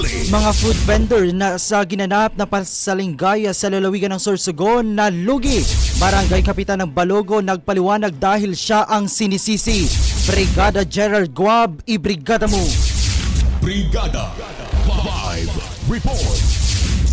detalye. Mga food vendor na sa ginanap na pasalinggaya sa lalawigan ng Sorsogon na lugi. Barangay Kapitan ng Balogo nagpaliwanag dahil siya ang sinisisi. Brigada Gerald Guab, ibrigada mo. Brigada 5 Report.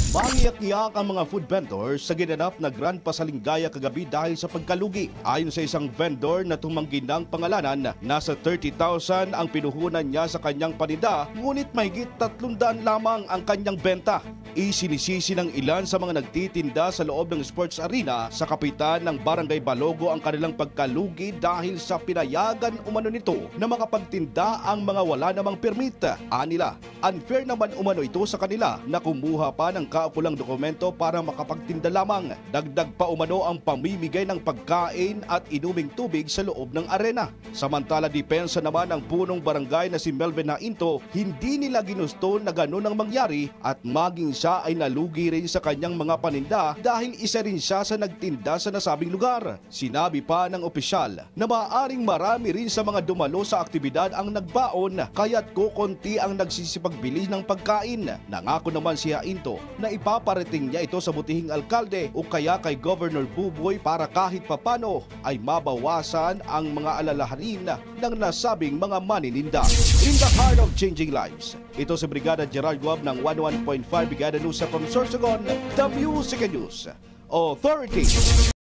Mangiyak-iyak ang mga food vendors sa ginanap na Grand Pasalinggaya kagabi dahil sa pagkalugi. Ayon sa isang vendor na tumanggi ng pangalanan, nasa 30,000 ang pinuhunan niya sa kanyang paninda, ngunit mahigit 300 lamang ang kanyang benta. Isinisisi ng ilan sa mga nagtitinda sa loob ng sports arena sa kapitan ng Barangay Balogo ang kanilang pagkalugi dahil sa pinayagan umano nito na makapagtinda ang mga wala namang permit. Anila, unfair naman umano ito sa kanila na kumuha pa ng kaukulang dokumento para makapagtinda lamang. Dagdag pa umano ang pamimigay ng pagkain at inuming tubig sa loob ng arena. Samantala, depensa naman ng punong barangay na si Melvin Hainto, hindi nila ginusto na ganun ang mangyari at maging siya ay nalugi rin sa kanyang mga paninda dahil isa rin siya sa nagtinda sa nasabing lugar. Sinabi pa ng opisyal na maaaring marami rin sa mga dumalo sa aktibidad ang nagbaon kaya't kukunti ang nagsisipagbili ng pagkain. Nangako naman si Hainto na ipaparating niya ito sa butihing alkalde o kaya kay Governor Buboy para kahit papano ay mabawasan ang mga alalahanin ng nasabing mga manininda. In the heart of changing lives, ito si Brigada Gerald Guab ng 101.5 Brigada News from Sorsogon, the Music News Authority.